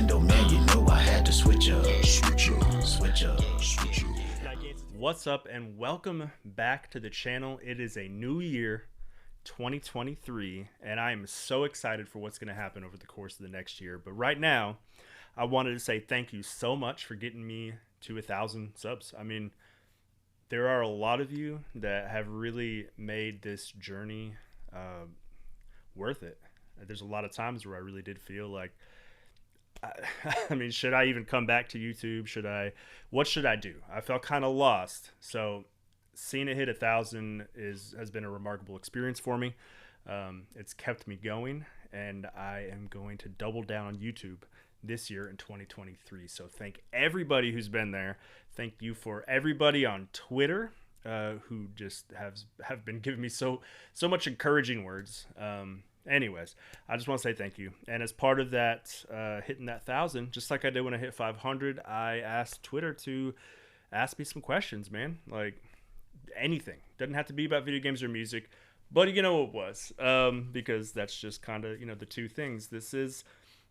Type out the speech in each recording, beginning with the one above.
Nintendo, man, you know I had to switch up. Switch up. What's up and welcome back to the channel. It is a new year, 2023, and I am so excited for what's going to happen over the course of the next year. But right now, I wanted to say thank you so much for getting me to 1,000 subs. I mean, there are a lot of you that have really made this journey worth it. There's a lot of times where I really did feel like, I mean, should I even come back to YouTube? What should I do? I felt kind of lost. So seeing it hit 1,000 has been a remarkable experience for me. It's kept me going, and I am going to double down on YouTube this year in 2023. So thank everybody who's been there. Thank you for everybody on Twitter who just have been giving me so much encouraging words. Anyways, I just want to say thank you. And as part of that, hitting that 1,000, just like I did when I hit 500, I asked Twitter to ask me some questions, man. Like anything. Doesn't have to be about video games or music, but you know what it was. Because that's just kind of, the two things. This is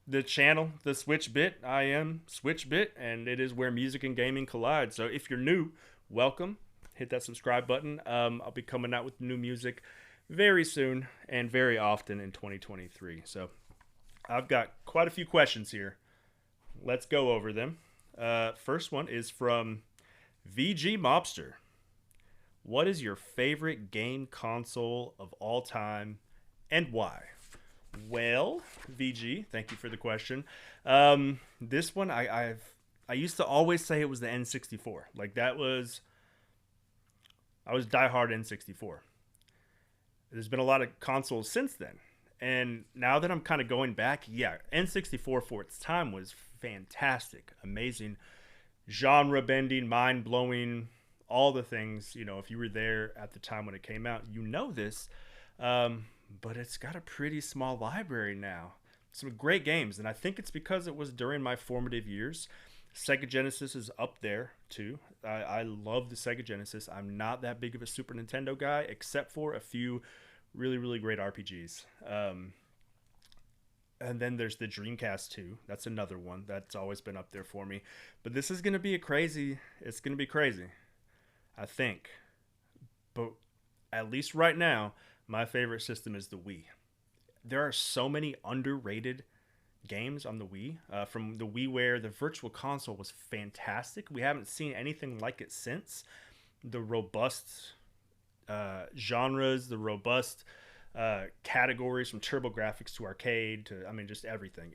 the channel, the Switch Bit. I am Switch Bit, and it is where music and gaming collide. So if you're new, welcome. Hit that subscribe button. I'll be coming out with new music very soon and very often in 2023. So I've got quite a few questions here. Let's go over them. First one is from VG Mobster. What is your favorite game console of all time and why? Well, VG, thank you for the question. This one, I used to always say it was the N64. Like I was diehard N64. There's been a lot of consoles since then. And now that I'm kind of going back, yeah, N64 for its time was fantastic, amazing, genre-bending, mind-blowing, all the things. If you were there at the time when it came out, you know this. But it's got a pretty small library now. Some great games, and I think it's because it was during my formative years. Sega Genesis is up there too. I love the Sega Genesis. I'm not that big of a Super Nintendo guy, except for a few really, really great RPGs. And then there's the Dreamcast 2. That's another one that's always been up there for me. But this is going to be it's going to be crazy, I think. But at least right now, my favorite system is the Wii. There are so many underrated games on the Wii. From the WiiWare, the Virtual Console was fantastic. We haven't seen anything like it since. The robust genres, the robust categories, from TurboGrafx to arcade to, just everything.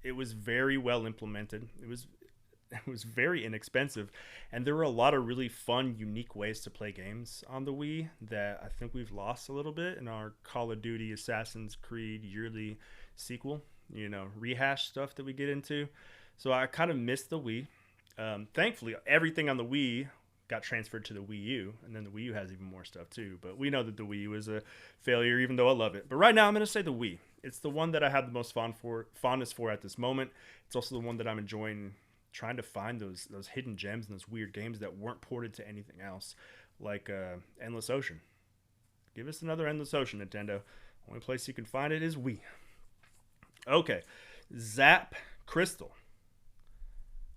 It was very well implemented. It was very inexpensive, and there were a lot of really fun, unique ways to play games on the Wii that I think we've lost a little bit in our Call of Duty, Assassin's Creed yearly sequel, rehash stuff that we get into. So I kind of missed the Wii. Thankfully, everything on the Wii got transferred to the Wii U, and then the Wii U has even more stuff too. But we know that the Wii U is a failure, even though I love it. But right now, I'm going to say the Wii. It's the one that I have the most fondness for at this moment. It's also the one that I'm enjoying trying to find those hidden gems and those weird games that weren't ported to anything else, like Endless Ocean. Give us another Endless Ocean, Nintendo. Only place you can find it is Wii. Okay, Zap Crystal.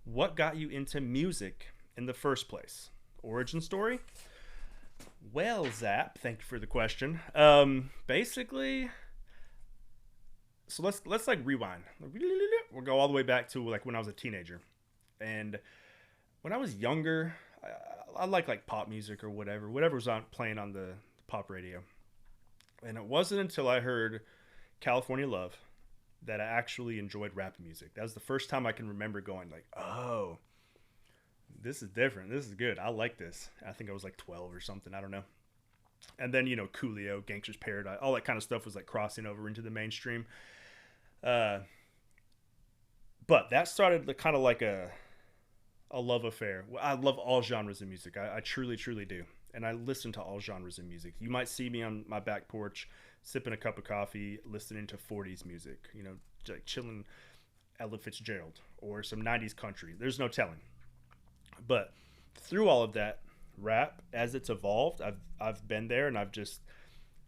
What got you into music in the first place? Origin story? Well, Zap, thank you for the question. Basically, so let's like rewind. We'll go all the way back to like when I was a teenager. And when I was younger, I like pop music or whatever was playing on the pop radio. And it wasn't until I heard California Love that I actually enjoyed rap music. That was the first time I can remember going like, oh, this is different. This is good. I like this. I think I was like 12 or something. I don't know. And then, Coolio, Gangster's Paradise, all that kind of stuff was like crossing over into the mainstream. But that started kind of like a love affair. I love all genres of music. I truly, truly do. And I listen to all genres of music. You might see me on my back porch sipping a cup of coffee, listening to 40s music, like chilling Ella Fitzgerald or some 90s country. There's no telling. But through all of that, rap, as it's evolved, I've been there, and I've just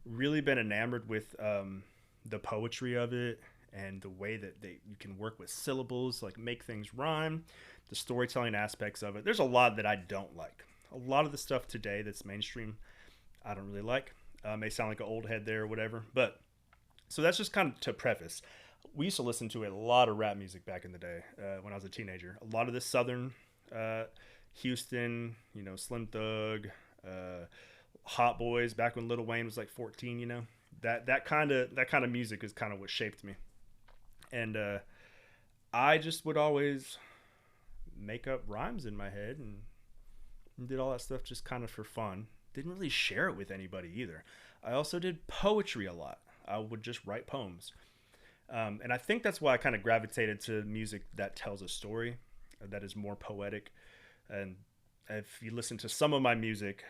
really been enamored with the poetry of it and the way that you can work with syllables, like make things rhyme, the storytelling aspects of it. There's a lot that I don't like. A lot of the stuff today that's mainstream, I don't really like. May sound like an old head there or whatever, but so that's just kind of to preface. We used to listen to a lot of rap music back in the day when I was a teenager. A lot of the Southern Houston, Slim Thug, Hot Boys, back when Lil Wayne was like 14, that kind of music is kind of what shaped me. And I just would always make up rhymes in my head and did all that stuff just kind of for fun. Didn't really share it with anybody either. I also did poetry a lot. I would just write poems. And I think that's why I kind of gravitated to music that tells a story, that is more poetic. And if you listen to some of my music,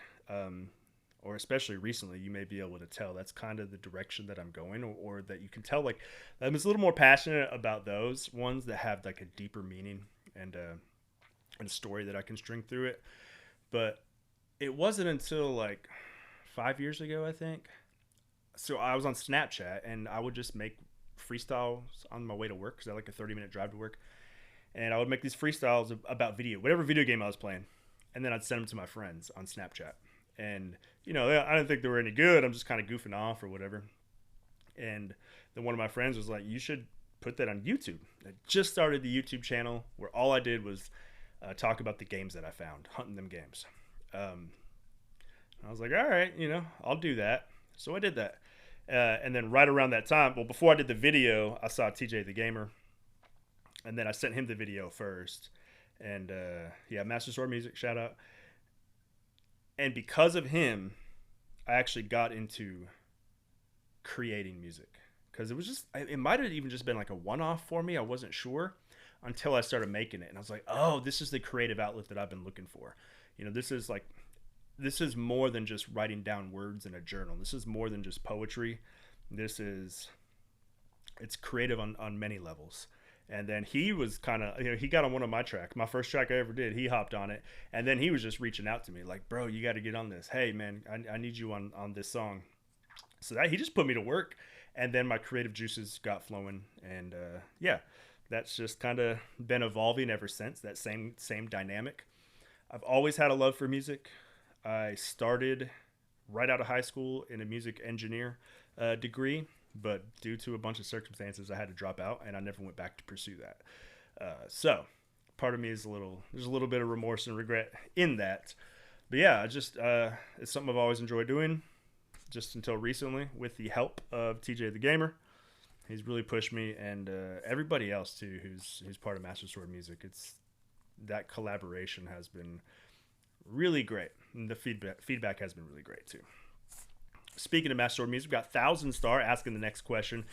or especially recently, you may be able to tell that's kind of the direction that I'm going, or that you can tell, like, I'm just a little more passionate about those ones that have like a deeper meaning and a story that I can string through it. But it wasn't until like 5 years ago, I think. So I was on Snapchat and I would just make freestyles on my way to work because I had like a 30-minute drive to work. And I would make these freestyles about whatever video game I was playing. And then I'd send them to my friends on Snapchat. And, I didn't think they were any good. I'm just kind of goofing off or whatever. And then one of my friends was like, you should put that on YouTube. I just started the YouTube channel where all I did was talk about the games that I found, hunting them games. I was like, all right, I'll do that. So I did that. And then right around that time, well, before I did the video, I saw TJ the Gamer. And then I sent him the video first. And Master Sword Music, shout out. And because of him, I actually got into creating music. Because it might have even just been like a one-off for me. I wasn't sure until I started making it. And I was like, oh, this is the creative outlet that I've been looking for. This is more than just writing down words in a journal. This is more than just poetry. It's creative on many levels. And then he was kind of, he got on one of my tracks. My first track I ever did, he hopped on it. And then he was just reaching out to me like, bro, you got to get on this. Hey, man, I need you on this song. So he just put me to work. And then my creative juices got flowing. And that's just kind of been evolving ever since, that same dynamic. I've always had a love for music. I started right out of high school in a music engineer degree. But due to a bunch of circumstances, I had to drop out, and I never went back to pursue that. So part of me is there's a little bit of remorse and regret in that. But yeah, it's something I've always enjoyed doing, just until recently with the help of TJ the Gamer. He's really pushed me, and everybody else too, who's part of Master Sword Music. That collaboration has been really great, and the feedback has been really great too. Speaking of Master Sword Music, we've got Thousand Star asking the next question.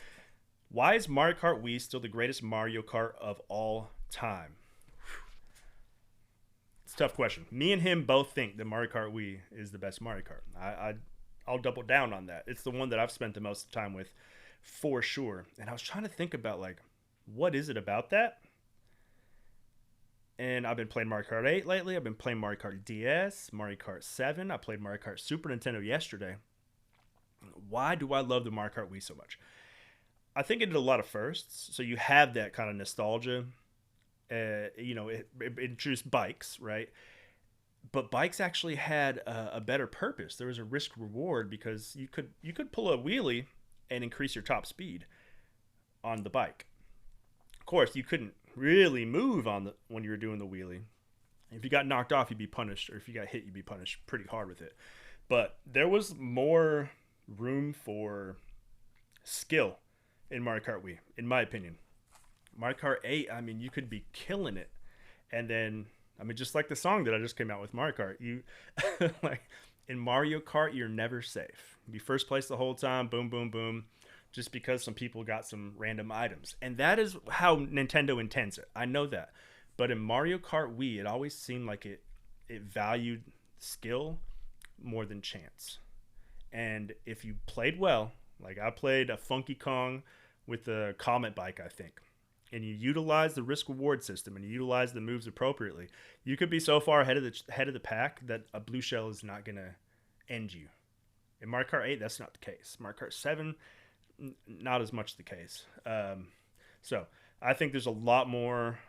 Why is Mario Kart Wii still the greatest Mario Kart of all time? It's a tough question. Me and him both think that Mario Kart Wii is the best Mario Kart. I'll double down on that. It's the one that I've spent the most time with for sure. And I was trying to think about, like, what is it about that? And I've been playing Mario Kart 8 lately. I've been playing Mario Kart DS, Mario Kart 7. I played Mario Kart Super Nintendo yesterday. Why do I love the Mario Kart Wii so much? I think it did a lot of firsts. So you have that kind of nostalgia. It introduced bikes, right? But bikes actually had a better purpose. There was a risk reward because you could pull a wheelie and increase your top speed on the bike. Of course, you couldn't really move when you were doing the wheelie. If you got knocked off, you'd be punished, or if you got hit, you'd be punished pretty hard with it. But there was more room for skill in Mario Kart Wii, in my opinion. Mario Kart 8, you could be killing it. And then, just like the song that I just came out with, Mario Kart, you like in Mario Kart, you're never safe. You be first place the whole time, boom, boom, boom, just because some people got some random items. And that is how Nintendo intends it. I know that. But in Mario Kart Wii, it always seemed like it valued skill more than chance. And if you played well, like I played a Funky Kong with the Comet bike, I think, and you utilize the risk reward system and you utilize the moves appropriately, you could be so far ahead of the pack that a blue shell is not going to end you. In Mario Kart 8, that's not the case. Mario Kart 7, not as much the case. So I think there's a lot more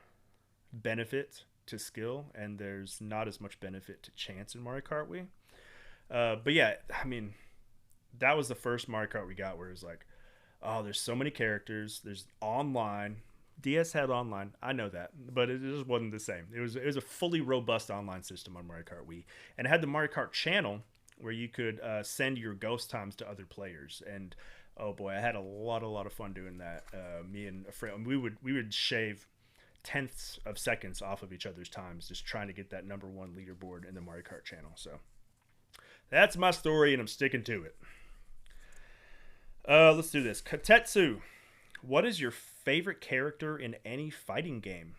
benefit to skill, and there's not as much benefit to chance in Mario Kart Wii. But yeah, I mean, that was the first Mario Kart we got where it was like, oh, there's so many characters. There's online. DS had online. I know that, but it just wasn't the same. It was a fully robust online system on Mario Kart Wii, and it had the Mario Kart channel where you could send your ghost times to other players. And oh boy, I had a lot of fun doing that. Me and a friend, we would shave tenths of seconds off of each other's times, just trying to get that number one leaderboard in the Mario Kart channel. So that's my story, and I'm sticking to it. Let's do this. Katetsu, what is your favorite character in any fighting game?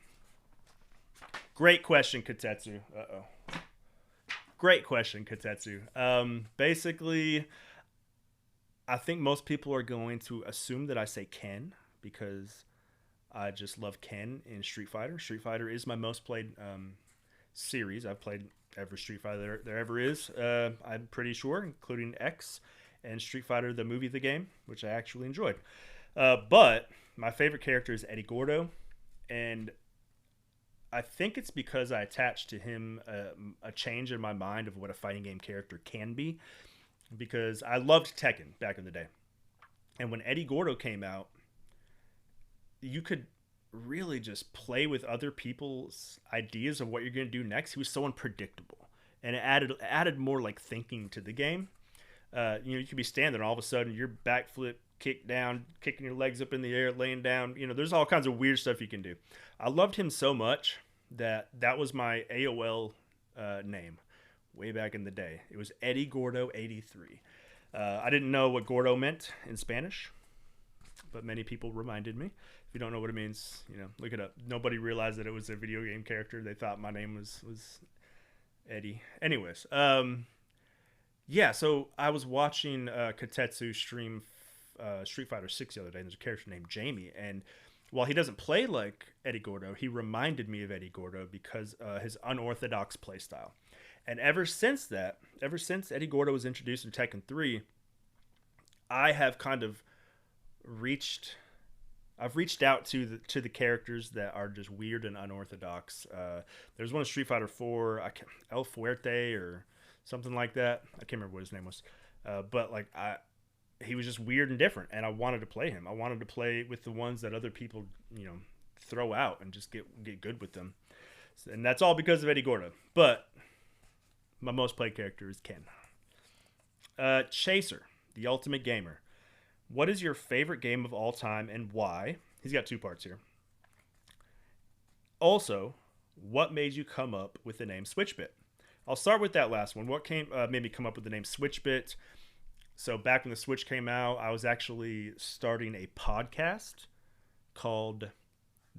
Great question, Katetsu. Great question, Katetsu. Basically, I think most people are going to assume that I say Ken because I just love Ken in Street Fighter. Street Fighter is my most played series. I've played every Street Fighter there ever is, I'm pretty sure, including X and Street Fighter, the movie, the game, which I actually enjoyed. But my favorite character is Eddie Gordo, and I think it's because I attached to him a change in my mind of what a fighting game character can be, because I loved Tekken back in the day. And when Eddie Gordo came out, you could really just play with other people's ideas of what you're going to do next. He was so unpredictable, and it added more like thinking to the game. You could be standing there, and all of a sudden your backflip, kick down, kicking your legs up in the air, laying down. There's all kinds of weird stuff you can do. I loved him so much that was my AOL name way back in the day. It was Eddie Gordo 83. I didn't know what Gordo meant in Spanish, but many people reminded me. If you don't know what it means, look it up. Nobody realized that it was a video game character. They thought my name was Eddie. Anyways, yeah, so I was watching Katetsu stream Street Fighter 6 the other day, and there's a character named Jamie, and while he doesn't play like Eddie Gordo, he reminded me of Eddie Gordo because his unorthodox playstyle. And ever since Eddie Gordo was introduced in Tekken 3, I have kind of reached out to the characters that are just weird and unorthodox. There's one in Street Fighter 4, El Fuerte or something like that. I can't remember what his name was, but like he was just weird and different, and I wanted to play him. I wanted to play with the ones that other people throw out and just get good with them, and that's all because of Eddie Gordo. But my most played character is Ken. Chaser, the Ultimate Gamer. What is your favorite game of all time and why? He's got 2 parts here. Also, what made you come up with the name Switchbit? I'll start with that last one. What made me come up with the name Switchbit? So back when the Switch came out, I was actually starting a podcast called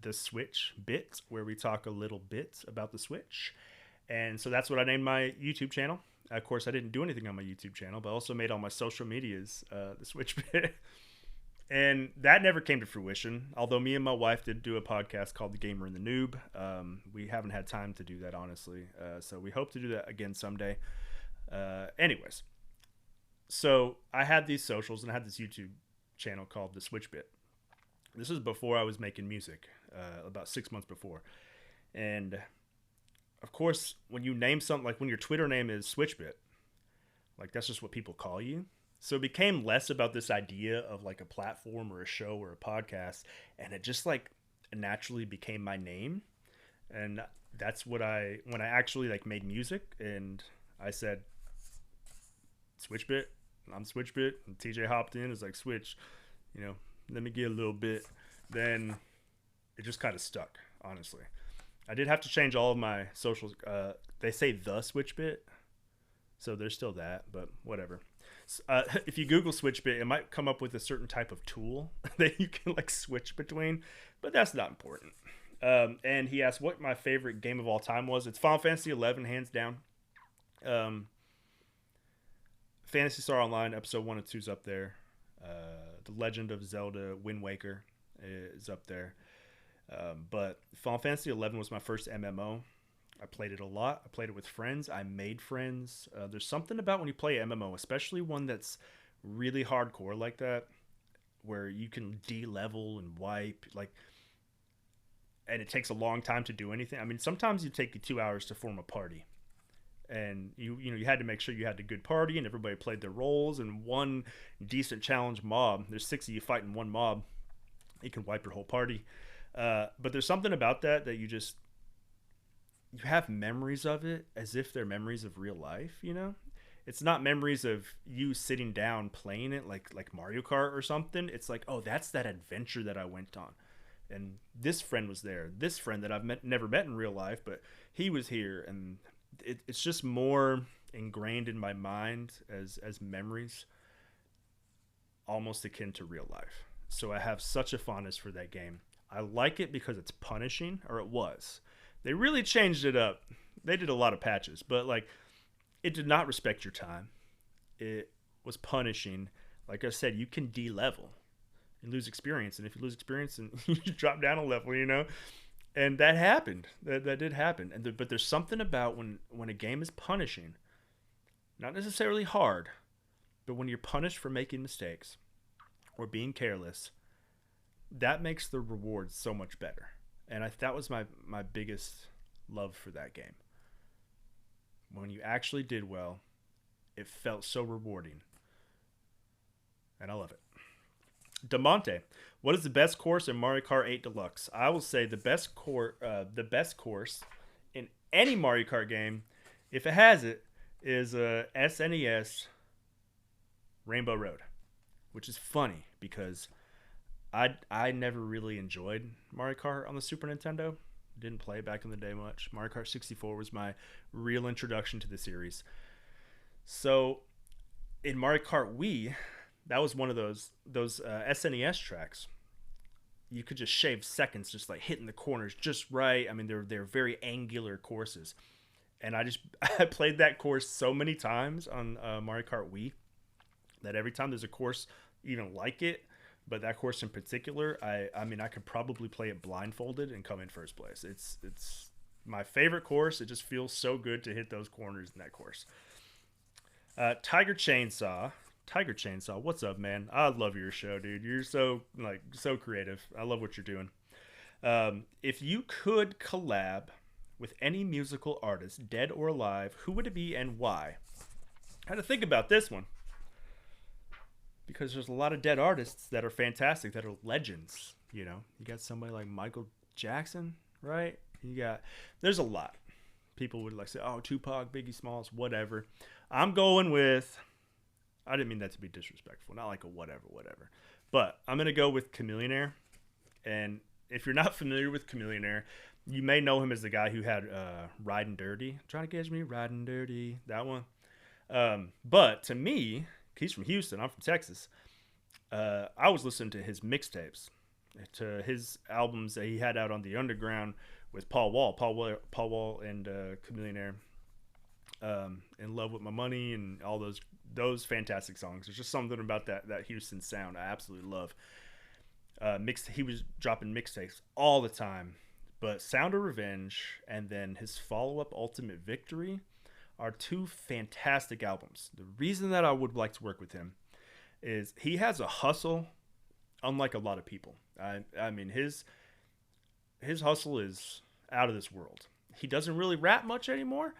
The Switch Bit, where we talk a little bit about the Switch. And so that's what I named my YouTube channel. Of course, I didn't do anything on my YouTube channel, but I also made all my social medias The Switch Bit. And that never came to fruition, although me and my wife did do a podcast called The Gamer and the Noob. We haven't had time to do that, honestly. So we hope to do that again someday. Anyways, so I had these socials and I had this YouTube channel called The Switch Bit. This was before I was making music, about 6 months before. And of course, when you name something, like when your Twitter name is Switchbit, like that's just what people call you. So it became less about this idea of like a platform or a show or a podcast, and it just like naturally became my name. And that's when I actually like made music, and I said Switchbit, I'm Switchbit, and TJ hopped in, is like, Switch, let me get a little bit. Then it just kind of stuck, honestly. I did have to change all of my socials. They say the Switchbit, so there's still that, but whatever. If you Google Switchbit, it might come up with a certain type of tool that you can like switch between, but that's not important. And he asked what my favorite game of all time was. It's Final Fantasy 11, hands down. Phantasy Star Online episode 1 and 2 is up there. The Legend of Zelda Wind Waker is up there. But Final Fantasy 11 was my first MMO. I played it a lot. I played it with friends. I made friends. There's something about when you play MMO, especially one that's really hardcore like that. where you can de-level and wipe, like, and it takes a long time to do anything. I mean, sometimes it take you 2 hours to form a party, and you had to make sure you had a good party and everybody played their roles. And one decent challenge mob, there's 6 of you fighting one mob, you can wipe your whole party. But there's something about that you have memories of it as if they're memories of real life. It's not memories of you sitting down playing it like Mario Kart or something. It's like, oh, that's that adventure that I went on, and this friend was there, this friend that never met in real life, but he was here. And it's just more ingrained in my mind as memories, almost akin to real life. So I have such a fondness for that game. I like it because it's punishing, or it was. They really changed it up. They did a lot of patches, but like, it did not respect your time. It was punishing. Like I said, you can de-level and lose experience, and if you lose experience, and you drop down a level, and that happened. That did happen. But there's something about when a game is punishing, not necessarily hard, but when you're punished for making mistakes or being careless, that makes the rewards so much better. And that was my biggest love for that game. When you actually did well, it felt so rewarding. And I love it. DeMonte, what is the best course in Mario Kart 8 Deluxe? I will say the best course in any Mario Kart game, if it has it, is SNES Rainbow Road, which is funny because I never really enjoyed Mario Kart on the Super Nintendo. Didn't play back in the day much. Mario Kart 64 was my real introduction to the series. So in Mario Kart Wii, that was one of those SNES tracks. You could just shave seconds, just like hitting the corners just right. I mean, they're very angular courses, and I played that course so many times on Mario Kart Wii that every time there's a course even like it, but that course in particular, I mean, I could probably play it blindfolded and come in first place. It's my favorite course. It just feels so good to hit those corners in that course. Tiger Chainsaw, what's up, man? I love your show, dude. You're so creative. I love what you're doing. If you could collab with any musical artist, dead or alive, who would it be and why? I had to think about this one, because there's a lot of dead artists that are fantastic, that are legends. You got somebody like Michael Jackson, right? There's a lot. People would like say, oh, Tupac, Biggie Smalls, whatever. I'm going with, I didn't mean that to be disrespectful, not like a whatever. But I'm going to go with Chamillionaire. And if you're not familiar with Chamillionaire, you may know him as the guy who had Riding Dirty. Trying to catch me, Riding Dirty, that one. But to me, he's from Houston. I'm from Texas. I was listening to his mixtapes, to his albums that he had out on the underground with Paul Wall and Chamillionaire. In Love with My Money and all those fantastic songs. There's just something about that Houston sound I absolutely love. He was dropping mixtapes all the time. But Sound of Revenge and then his follow-up Ultimate Victory are two fantastic albums. The reason that I would like to work with him is he has a hustle unlike a lot of people. I mean, his hustle is out of this world. He doesn't really rap much anymore.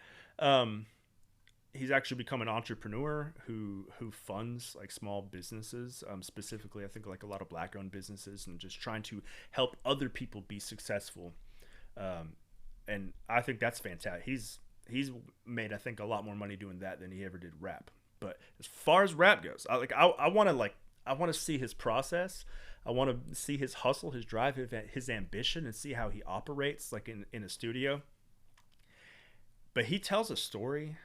He's actually become an entrepreneur who funds like small businesses, specifically I think like a lot of black-owned businesses, and just trying to help other people be successful. And I think that's fantastic. He's made, I think, a lot more money doing that than he ever did rap. But as far as rap goes, I want to see his process. I want to see his hustle, his drive, his ambition, and see how he operates like in a studio. But he tells a story.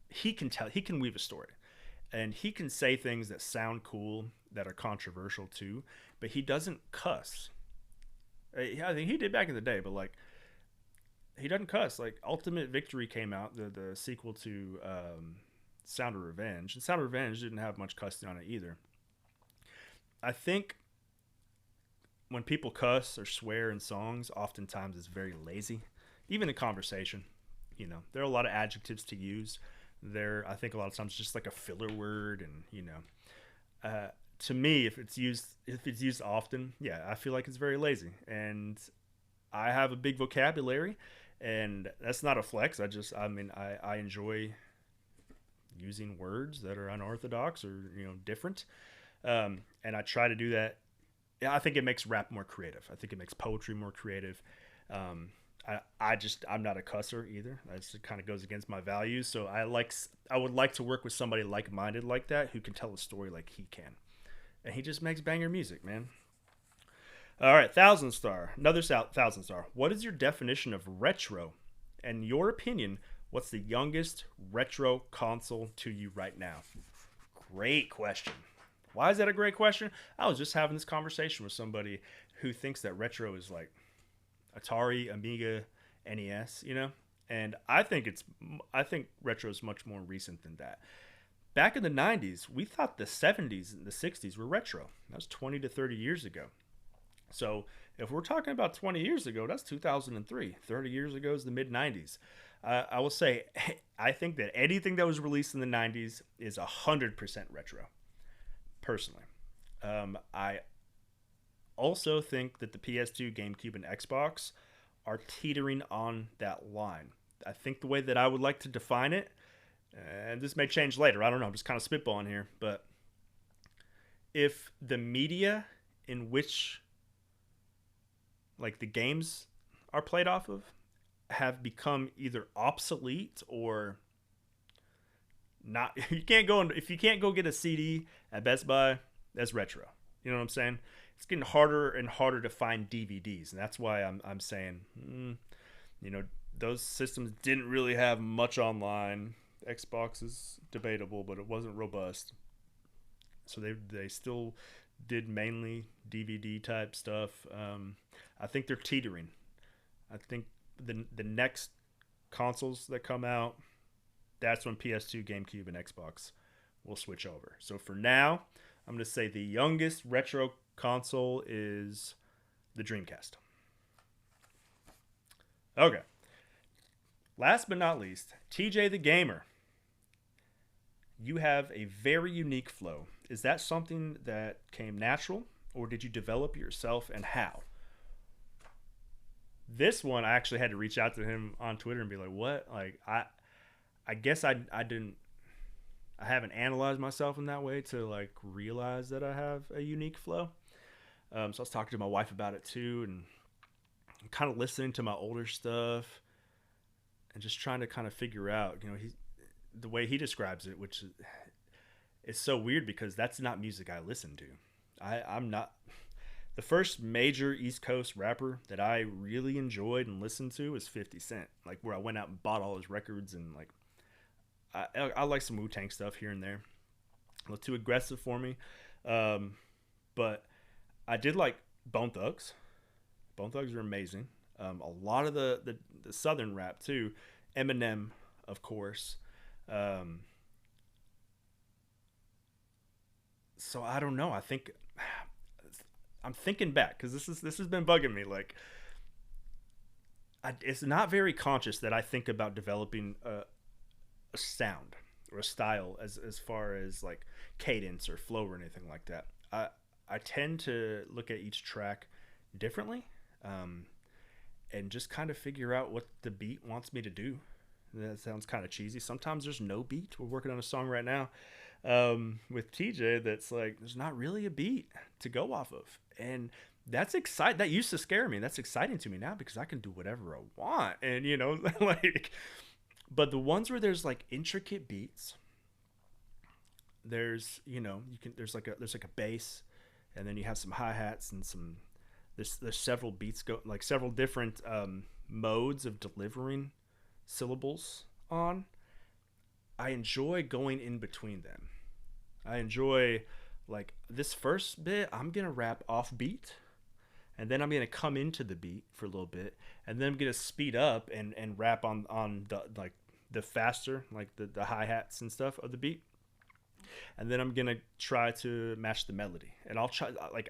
He can weave a story, and he can say things that sound cool, that are controversial too, but he doesn't cuss. I think he did back in the day, but like, he doesn't cuss. Like Ultimate Victory came out, the sequel to Sound of Revenge, and Sound of Revenge didn't have much cussing on it either. I think when people cuss or swear in songs, oftentimes it's very lazy, even in conversation. There are a lot of adjectives to use. I think a lot of times just like a filler word, and to me, if it's used often, yeah, I feel like it's very lazy. And I have a big vocabulary, and that's not a flex. I mean, I enjoy using words that are unorthodox or different, and I try to do that. Yeah, I think it makes rap more creative. I think it makes poetry more creative. Um, I'm not a cusser either. That just kind of goes against my values. So I would like to work with somebody like minded like that who can tell a story like he can, and he just makes banger music, man. All right, Thousand Star, another Thousand Star. What is your definition of retro? And your opinion, what's the youngest retro console to you right now? Great question. Why is that a great question? I was just having this conversation with somebody who thinks that retro is like Atari, Amiga, NES. And I think retro is much more recent than that. Back in the 90s, we thought the 70s and the 60s were retro. That was 20 to 30 years ago. So if we're talking about 20 years ago, that's 2003. 30 years ago is the mid 90s. I will say, I think that anything that was released in the 90s is 100% retro, personally. I also think that the PS2, GameCube, and Xbox are teetering on that line. I think the way that I would like to define it, and this may change later, I don't know, I'm just kind of spitballing here, but if the media in which like the games are played off of have become either obsolete or not, if you can't go get a CD at Best Buy, that's retro. You know what I'm saying? It's getting harder and harder to find DVDs, and that's why I'm saying, those systems didn't really have much online. Xbox is debatable, but it wasn't robust, so they still did mainly DVD type stuff. I think they're teetering. I think the next consoles that come out, that's when PS2, GameCube, and Xbox will switch over. So for now, I'm going to say the youngest retro console is the Dreamcast. Okay. Last but not least, TJ the Gamer. You have a very unique flow. Is that something that came natural, or did you develop yourself, and how? This one, I actually had to reach out to him on Twitter and be like, what? Like, I guess I haven't analyzed myself in that way to like realize that I have a unique flow. So I was talking to my wife about it too, and kind of listening to my older stuff and just trying to kind of figure out, the way he describes it, which is so weird because that's not music I listen to. I'm not. The first major East Coast rapper that I really enjoyed and listened to was 50 Cent. Like, where I went out and bought all his records, and like, I like some Wu-Tang stuff here and there. A little too aggressive for me. But I did like Bone Thugs. Bone Thugs are amazing. A lot of the Southern rap too. Eminem, of course. So I don't know. I'm thinking back because this has been bugging me. Like, it's not very conscious that I think about developing a sound or a style as far as like cadence or flow or anything like that. I tend to look at each track differently, and just kind of figure out what the beat wants me to do. That sounds kind of cheesy. Sometimes there's no beat. We're working on a song right now with TJ that's like, there's not really a beat to go off of. And that's exciting. That used to scare me. That's exciting to me now because I can do whatever I want. And, like, but the ones where there's like intricate beats, there's, there's like a bass, and then you have some hi-hats and there's several beats like several different modes of delivering syllables on. I enjoy going in between them. I enjoy, like, this first bit, I'm going to rap off beat, and then I'm going to come into the beat for a little bit, and then I'm going to speed up and rap on the faster, like the hi-hats and stuff of the beat. And then I'm going to try to match the melody. And I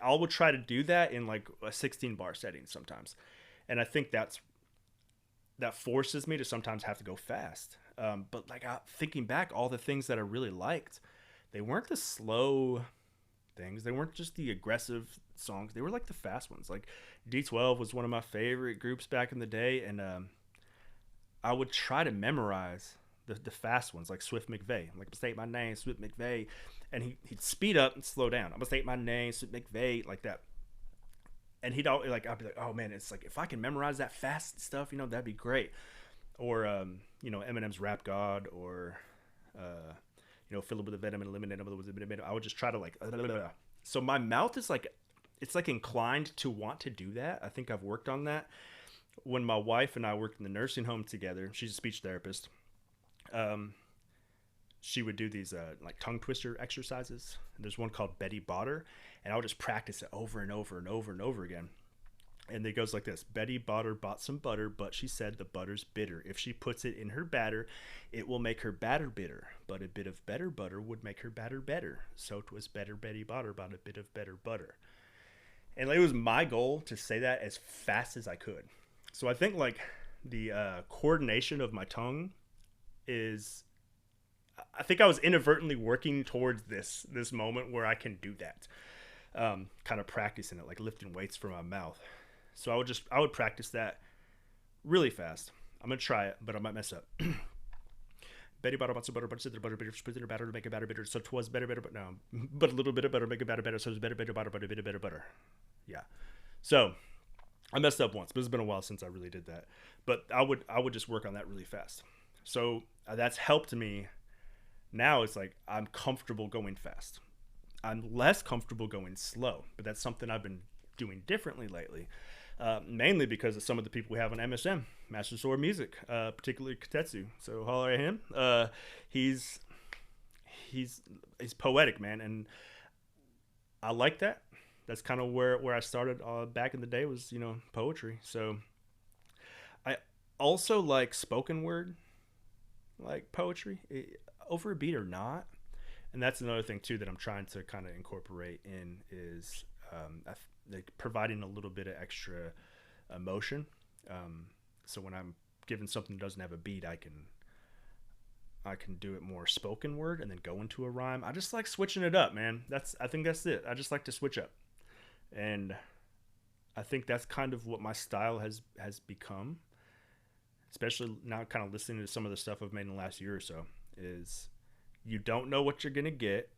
will try to do that in like a 16 bar setting sometimes. And I think that forces me to sometimes have to go fast. But like, thinking back, all the things that I really liked, they weren't the slow things. They weren't just the aggressive songs. They were like the fast ones. Like D12 was one of my favorite groups back in the day, and I would try to memorize the fast ones, like Swift McVeigh. I'm like, state my name, Swift McVeigh, and he'd speed up and slow down. I'm gonna state my name, Swift McVeigh, like that. And he'd always I'd be like, oh man, it's like if I can memorize that fast stuff, that'd be great. Or Eminem's Rap God, or fill it with a venom and eliminate them with a venom. I would just try to so my mouth is it's inclined to want to do that. I think I've worked on that. When my wife and I worked in the nursing home together, she's a speech therapist. She would do these tongue twister exercises. And there's one called Betty Botter, and I would just practice it over and over and over and over again. And it goes like this: Betty Botter bought some butter, but she said the butter's bitter. If she puts it in her batter, it will make her batter bitter. But a bit of better butter would make her batter better. So 'twas better Betty Botter bought a bit of better butter. And it was my goal to say that as fast as I could. So I think the coordination of my tongue is, I think I was inadvertently working towards this moment where I can do that. Kind of practicing it, like lifting weights from my mouth. So I would practice that really fast. I'm going to try it, but I might mess up. Betty Botter bought some butter, but said the butter bitter, put in her batter to make it batter bitter. So 'twas better, but no, but a little bit of butter make it batter better. So it's better, butter, but a bit of better butter. Yeah. So I messed up once, but it's been a while since I really did that. But I would just work on that really fast. So that's helped me. Now it's like I'm comfortable going fast. I'm less comfortable going slow, but that's something I've been doing differently lately. Mainly because of some of the people we have on MSM, Master Sword Music, particularly Katetsu. So holler at him. He's poetic, man, and I like that. That's kind of where I started back in the day, was poetry. So I also like spoken word, like poetry, over a beat or not. And that's another thing too that I'm trying to kind of incorporate in is providing a little bit of extra emotion. So when I'm given something that doesn't have a beat, I can do it more spoken word and then go into a rhyme. I just like switching it up, man. I think that's it. I just like to switch up, and I think that's kind of what my style has become. Especially now, kind of listening to some of the stuff I've made in the last year or so, is you don't know what you're gonna get,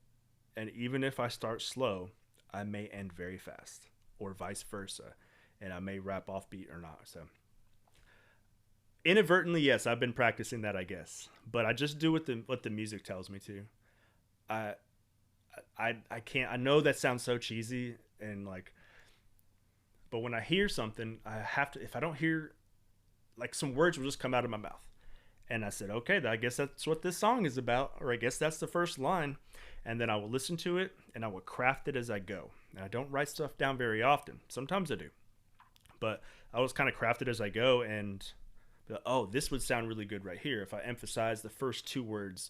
and even if I start slow, I may end very fast, or vice versa, and I may rap off beat or not. So inadvertently, yes, I've been practicing that, I guess, but I just do what the music tells me to. I can't. I know that sounds so cheesy and but when I hear something, I have to. If I don't hear, some words will just come out of my mouth. And I said, okay, I guess that's what this song is about, or I guess that's the first line. And then I will listen to it, and I will craft it as I go. And I don't write stuff down very often. Sometimes I do. But I always kind of craft it as I go, and, this would sound really good right here if I emphasize the first two words,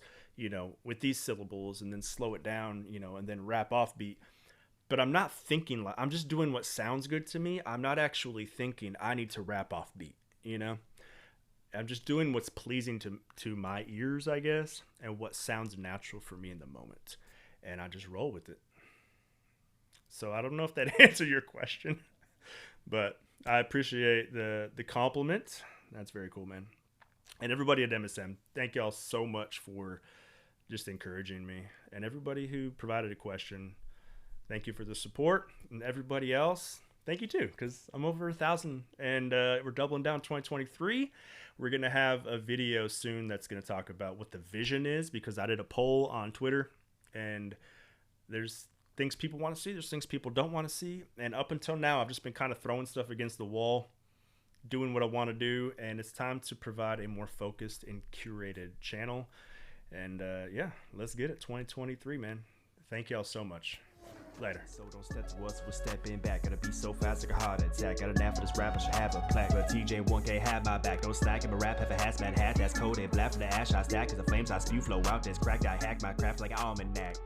with these syllables, and then slow it down, and then rap off beat. But I'm not thinking, I'm just doing what sounds good to me. I'm not actually thinking I need to rap off beat, I'm just doing what's pleasing to my ears, I guess, and what sounds natural for me in the moment. And I just roll with it. So I don't know if that answered your question, but I appreciate the compliment. That's very cool, man. And everybody at MSM, thank y'all so much for just encouraging me. And everybody who provided a question, thank you for the support. And everybody else, thank you too, because I'm over 1,000, and we're doubling down 2023. We're going to have a video soon that's going to talk about what the vision is, because I did a poll on Twitter, and there's things people want to see, there's things people don't want to see. And up until now, I've just been kind of throwing stuff against the wall, doing what I want to do, and it's time to provide a more focused and curated channel. And let's get it. 2023, man. Thank y'all so much. Later. So don't step to us, we're stepping back. Gotta be so fast like a heart attack. Got a nap for this rap, I should have a plaque. But TJ1K have my back. Don't slack in my rap, have a hazmat hat. That's cold and black for the ash I stack. Cause the flames I spew flow out. This cracked, I hack my craft like an almanac.